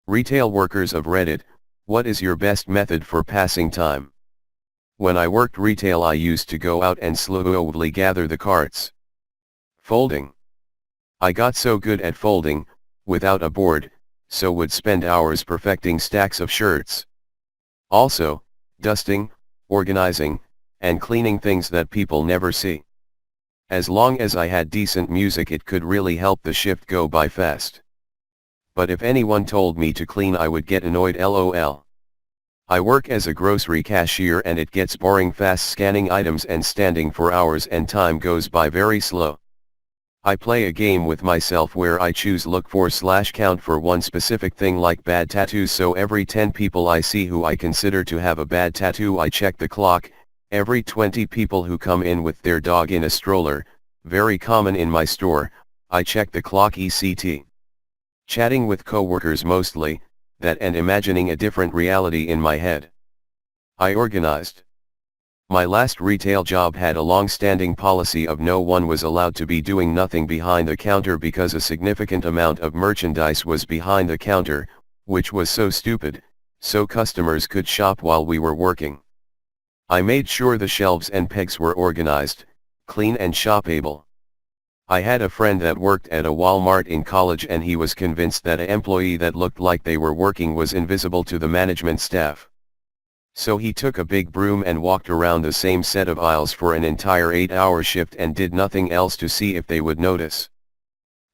Retail workers of Reddit, what is your best method for passing time? When I worked retail I used to go out and slowly gather the carts. Folding. I got so good at folding, without a board, so would spend hours perfecting stacks of shirts. Also, dusting, organizing, and cleaning things that people never see. As long as I had decent music it could really help the shift go by fast. But if anyone told me to clean I would get annoyed lol. I work as a grocery cashier and it gets boring fast scanning items and standing for hours and time goes by very slow. I play a game with myself where I choose look for/count for one specific thing like bad tattoos, so every 10 people I see who I consider to have a bad tattoo I check the clock, every 20 people who come in with their dog in a stroller, very common in my store, I check the clock etc. Chatting with coworkers mostly, that and imagining a different reality in my head. I organized. My last retail job had a long-standing policy of no one was allowed to be doing nothing behind the counter because a significant amount of merchandise was behind the counter, which was so stupid, so customers could shop while we were working. I made sure the shelves and pegs were organized, clean and shopable. I had a friend that worked at a Walmart in college and he was convinced that an employee that looked like they were working was invisible to the management staff. So he took a big broom and walked around the same set of aisles for an entire 8-hour shift and did nothing else to see if they would notice.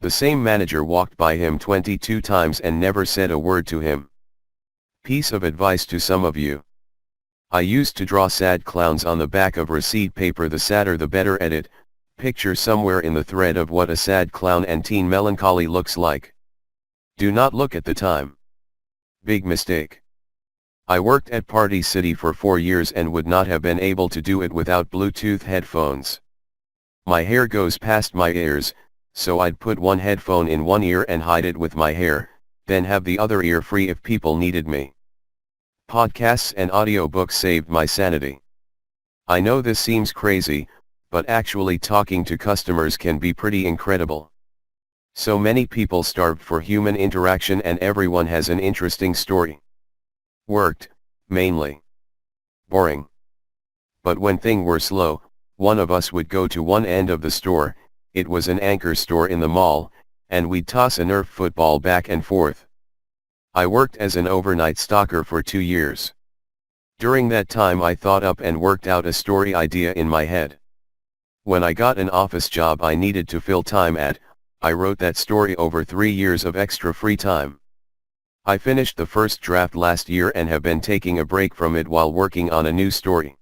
The same manager walked by him 22 times and never said a word to him. Piece of advice to some of you. I used to draw sad clowns on the back of receipt paper. The sadder the better. Edit. Picture somewhere in the thread of what a sad clown and teen melancholy looks like. Do not look at the time. Big mistake. I worked at Party City for 4 years and would not have been able to do it without Bluetooth headphones. My hair goes past my ears, so I'd put one headphone in one ear and hide it with my hair, then have the other ear free if people needed me. Podcasts and audiobooks saved my sanity. I know this seems crazy, but actually talking to customers can be pretty incredible. So many people starved for human interaction and everyone has an interesting story. Worked, mainly. Boring. But when things were slow, one of us would go to one end of the store, it was an anchor store in the mall, and we'd toss a Nerf football back and forth. I worked as an overnight stalker for 2 years. During that time I thought up and worked out a story idea in my head. When I got an office job I needed to fill time at, I wrote that story over 3 years of extra free time. I finished the first draft last year and have been taking a break from it while working on a new story.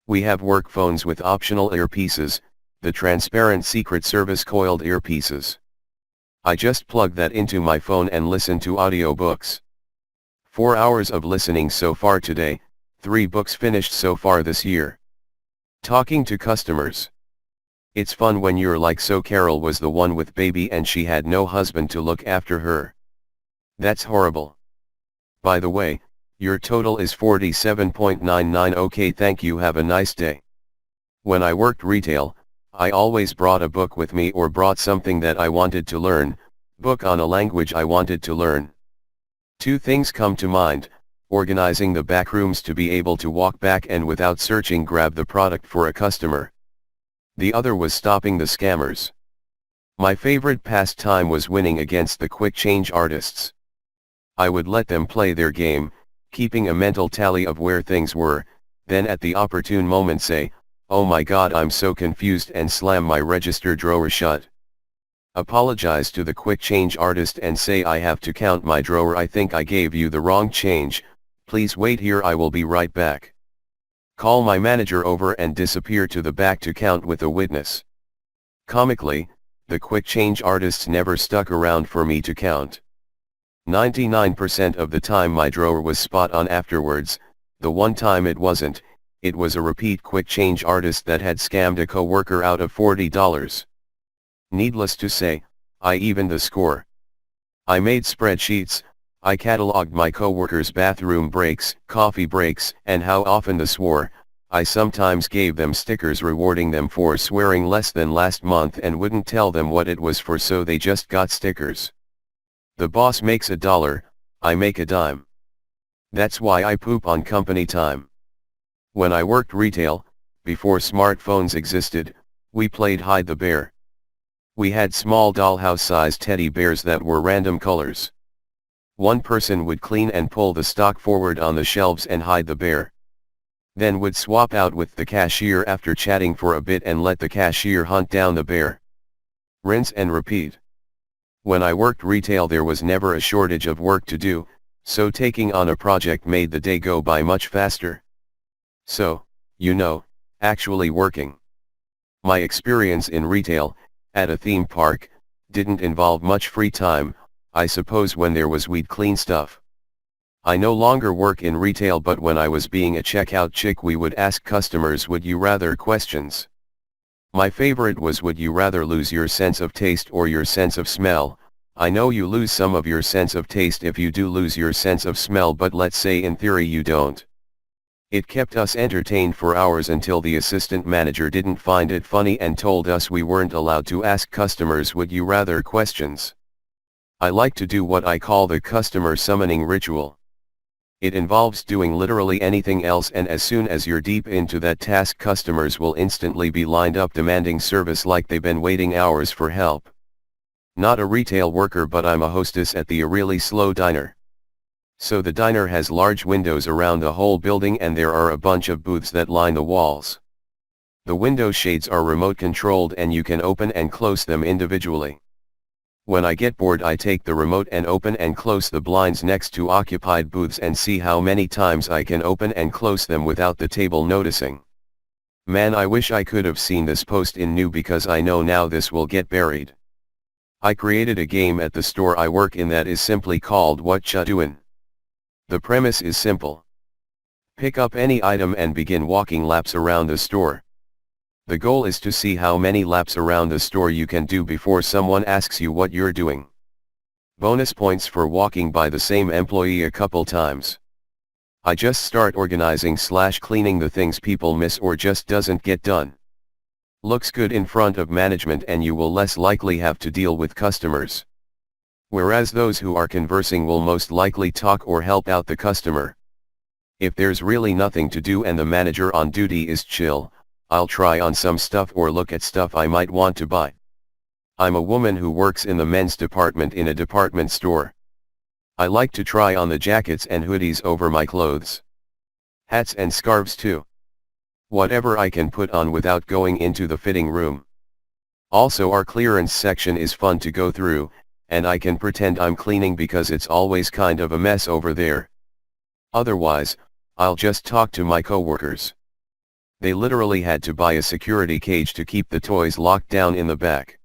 We have work phones with optional earpieces, the transparent Secret Service coiled earpieces. I just plug that into my phone and listen to audiobooks. 4 hours of listening so far today, 3 books finished so far this year. Talking to customers. It's fun when you're like, so Carol was the one with baby and she had no husband to look after her. That's horrible. By the way, your total is 47.99. Okay, thank you, have a nice day. When I worked retail, I always brought a book with me or brought something that I wanted to learn, book on a language I wanted to learn. 2 things come to mind: organizing the back rooms to be able to walk back and without searching grab the product for a customer. The other was stopping the scammers. My favorite pastime was winning against the quick change artists. I would let them play their game, keeping a mental tally of where things were, then at the opportune moment say, "Oh my god, I'm so confused," and slam my register drawer shut. Apologize to the quick change artist and say, "I have to count my drawer, I think I gave you the wrong change, please wait here, I will be right back." Call my manager over and disappear to the back to count with a witness. Comically, the quick change artists never stuck around for me to count. 99% of the time my drawer was spot on afterwards. The one time it wasn't, it was a repeat quick change artist that had scammed a co-worker out of $40. Needless to say, I evened the score. I made spreadsheets, I cataloged my co-workers' bathroom breaks, coffee breaks, and how often they swore. I sometimes gave them stickers rewarding them for swearing less than last month and wouldn't tell them what it was for, so they just got stickers. The boss makes $1, I make a dime. That's why I poop on company time. When I worked retail, before smartphones existed, we played hide the bear. We had small dollhouse-sized teddy bears that were random colors. One person would clean and pull the stock forward on the shelves and hide the bear. Then would swap out with the cashier after chatting for a bit and let the cashier hunt down the bear. Rinse and repeat. When I worked retail there was never a shortage of work to do, so taking on a project made the day go by much faster. So, actually working. My experience in retail, at a theme park, didn't involve much free time. I suppose when there was we'd clean stuff. I no longer work in retail, but when I was being a checkout chick we would ask customers would you rather questions. My favorite was would you rather lose your sense of taste or your sense of smell. I know you lose some of your sense of taste if you do lose your sense of smell, but let's say in theory you don't. It kept us entertained for hours until the assistant manager didn't find it funny and told us we weren't allowed to ask customers would you rather questions. I like to do what I call the customer summoning ritual. It involves doing literally anything else, and as soon as you're deep into that task customers will instantly be lined up demanding service like they've been waiting hours for help. Not a retail worker, but I'm a hostess at the really slow diner. So the diner has large windows around the whole building and there are a bunch of booths that line the walls. The window shades are remote controlled and you can open and close them individually. When I get bored I take the remote and open and close the blinds next to occupied booths and see how many times I can open and close them without the table noticing. Man, I wish I could have seen this post in new because I know now this will get buried. I created a game at the store I work in that is simply called What Ya Doin'. The premise is simple. Pick up any item and begin walking laps around the store. The goal is to see how many laps around the store you can do before someone asks you what you're doing. Bonus points for walking by the same employee a couple times. I just start organizing/cleaning the things people miss or just doesn't get done. Looks good in front of management and you will less likely have to deal with customers. Whereas those who are conversing will most likely talk or help out the customer. If there's really nothing to do and the manager on duty is chill, I'll try on some stuff or look at stuff I might want to buy. I'm a woman who works in the men's department in a department store. I like to try on the jackets and hoodies over my clothes. Hats and scarves too. Whatever I can put on without going into the fitting room. Also our clearance section is fun to go through, and I can pretend I'm cleaning because it's always kind of a mess over there. Otherwise, I'll just talk to my coworkers. They literally had to buy a security cage to keep the toys locked down in the back.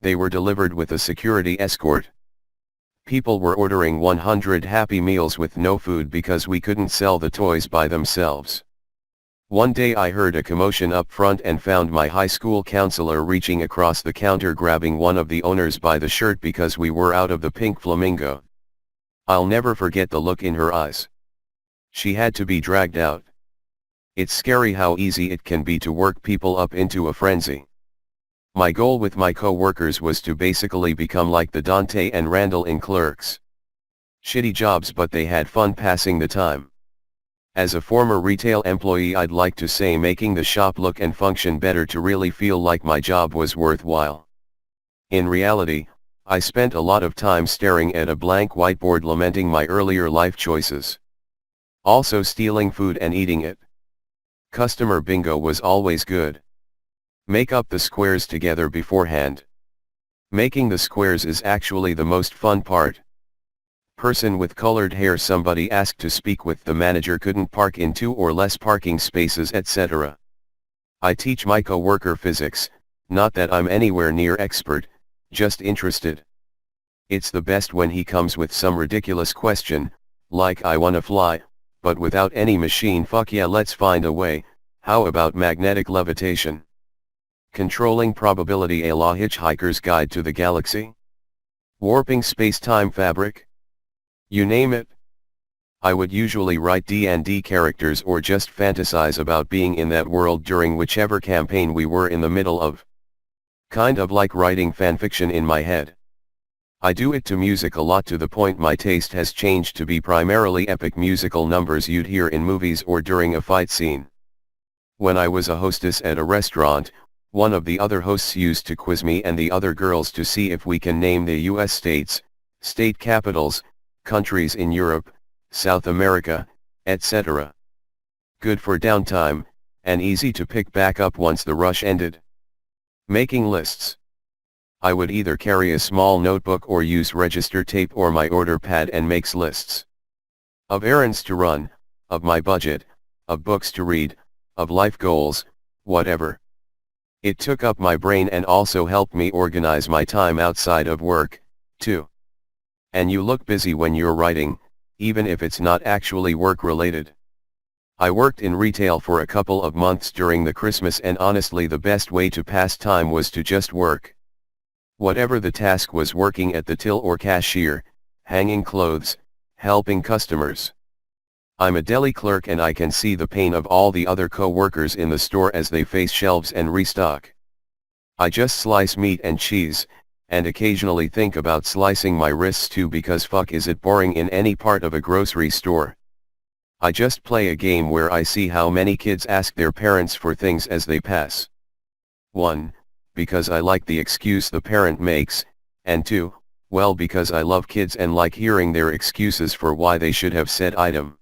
They were delivered with a security escort. People were ordering 100 Happy Meals with no food because we couldn't sell the toys by themselves. One day I heard a commotion up front and found my high school counselor reaching across the counter grabbing one of the owners by the shirt because we were out of the pink flamingo. I'll never forget the look in her eyes. She had to be dragged out. It's scary how easy it can be to work people up into a frenzy. My goal with my co-workers was to basically become like the Dante and Randall in Clerks. Shitty jobs, but they had fun passing the time. As a former retail employee, I'd like to say making the shop look and function better to really feel like my job was worthwhile. In reality, I spent a lot of time staring at a blank whiteboard lamenting my earlier life choices. Also stealing food and eating it. Customer bingo was always good. Make up the squares together beforehand. Making the squares is actually the most fun part. Person with colored hair, somebody asked to speak with the manager, couldn't park in 2 or less parking spaces, etc. I teach my co-worker physics, not that I'm anywhere near expert, just interested. It's the best when he comes with some ridiculous question, like I wanna fly, but without any machine. Fuck yeah, let's find a way. How about magnetic levitation? Controlling probability, a la Hitchhiker's Guide to the Galaxy? Warping space-time fabric? You name it. I would usually write D&D characters or just fantasize about being in that world during whichever campaign we were in the middle of. Kind of like writing fanfiction in my head. I do it to music a lot, to the point my taste has changed to be primarily epic musical numbers you'd hear in movies or during a fight scene. When I was a hostess at a restaurant, one of the other hosts used to quiz me and the other girls to see if we can name the US states, state capitals, countries in Europe, South America, etc. Good for downtime, and easy to pick back up once the rush ended. Making lists. I would either carry a small notebook or use register tape or my order pad and makes lists. Of errands to run, of my budget, of books to read, of life goals, whatever. It took up my brain and also helped me organize my time outside of work, too. And you look busy when you're writing, even if it's not actually work related. I worked in retail for a couple of months during the Christmas, and honestly the best way to pass time was to just work. Whatever the task was, working at the till or cashier, hanging clothes, helping customers. I'm a deli clerk and I can see the pain of all the other co-workers in the store as they face shelves and restock. I just slice meat and cheese, and occasionally think about slicing my wrists too, because fuck is it boring in any part of a grocery store. I just play a game where I see how many kids ask their parents for things as they pass. 1. Because I like the excuse the parent makes, and 2, well, because I love kids and like hearing their excuses for why they should have said item.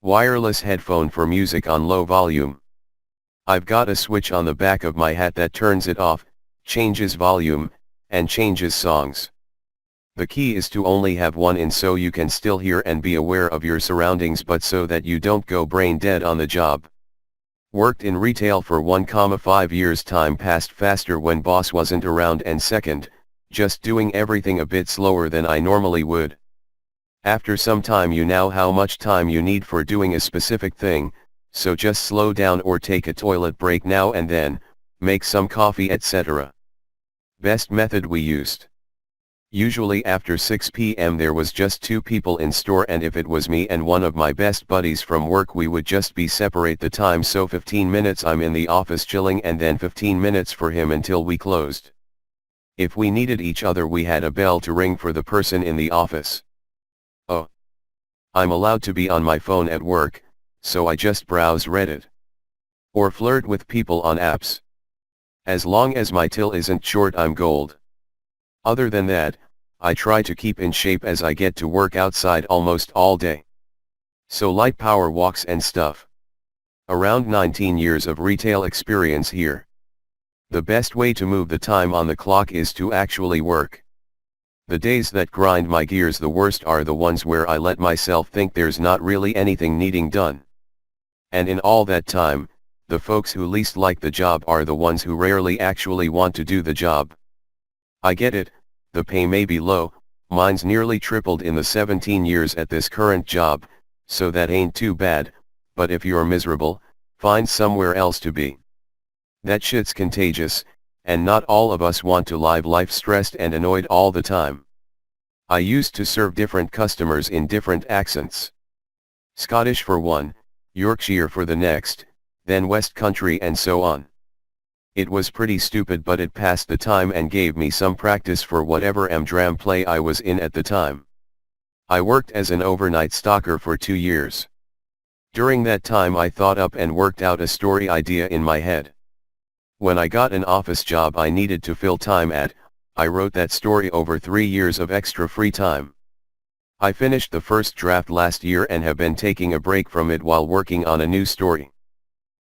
Wireless headphone for music on low volume. I've got a switch on the back of my hat that turns it off, changes volume, and changes songs. The key is to only have one in so you can still hear and be aware of your surroundings, but so that you don't go brain dead on the job. Worked in retail for 1,5 years. Time passed faster when boss wasn't around, and second, just doing everything a bit slower than I normally would. After some time you know how much time you need for doing a specific thing, so just slow down or take a toilet break now and then, make some coffee, etc. Best method we used. Usually after 6 p.m. there was just 2 people in store, and if it was me and one of my best buddies from work, we would just be separate the time, so 15 minutes I'm in the office chilling and then 15 minutes for him until we closed. If we needed each other we had a bell to ring for the person in the office. Oh. I'm allowed to be on my phone at work, so I just browse Reddit. Or flirt with people on apps. As long as my till isn't short I'm gold. Other than that, I try to keep in shape as I get to work outside almost all day. So light power walks and stuff. Around 19 years of retail experience here. The best way to move the time on the clock is to actually work. The days that grind my gears the worst are the ones where I let myself think there's not really anything needing done. And in all that time, the folks who least like the job are the ones who rarely actually want to do the job. I get it, the pay may be low, mine's nearly tripled in the 17 years at this current job, so that ain't too bad, but if you're miserable, find somewhere else to be. That shit's contagious, and not all of us want to live life stressed and annoyed all the time. I used to serve different customers in different accents. Scottish for one, Yorkshire for the next, then West Country and so on. It was pretty stupid, but it passed the time and gave me some practice for whatever dram play I was in at the time. I worked as an overnight stalker for 2 years. During that time I thought up and worked out a story idea in my head. When I got an office job I needed to fill time at, I wrote that story over 3 years of extra free time. I finished the first draft last year and have been taking a break from it while working on a new story.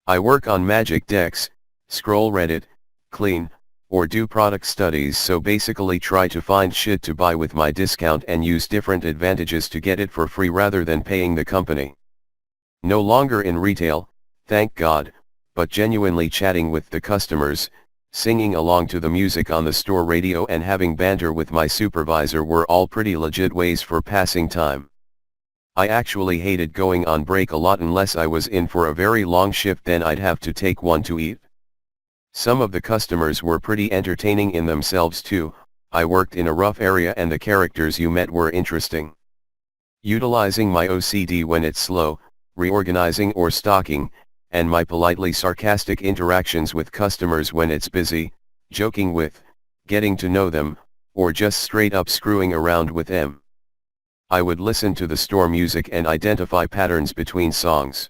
I work on magic decks, scroll Reddit, clean, or do product studies, so basically try to find shit to buy with my discount and use different advantages to get it for free rather than paying the company. No longer in retail, thank God, but genuinely chatting with the customers, singing along to the music on the store radio and having banter with my supervisor were all pretty legit ways for passing time. I actually hated going on break a lot unless I was in for a very long shift, then I'd have to take one to eat. Some of the customers were pretty entertaining in themselves too. I worked in a rough area and the characters you met were interesting. Utilizing my OCD when it's slow, reorganizing or stocking, and my politely sarcastic interactions with customers when it's busy, joking with, getting to know them, or just straight up screwing around with them. I would listen to the store music and identify patterns between songs.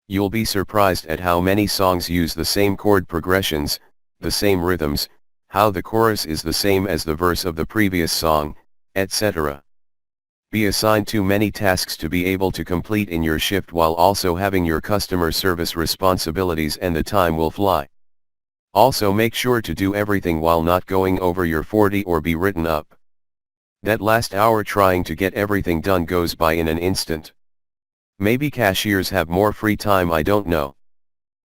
You'll be surprised at how many songs use the same chord progressions, the same rhythms, how the chorus is the same as the verse of the previous song, etc. Be assigned too many tasks to be able to complete in your shift while also having your customer service responsibilities, and the time will fly. Also make sure to do everything while not going over your 40 or be written up. That last hour trying to get everything done goes by in an instant. Maybe cashiers have more free time, I don't know.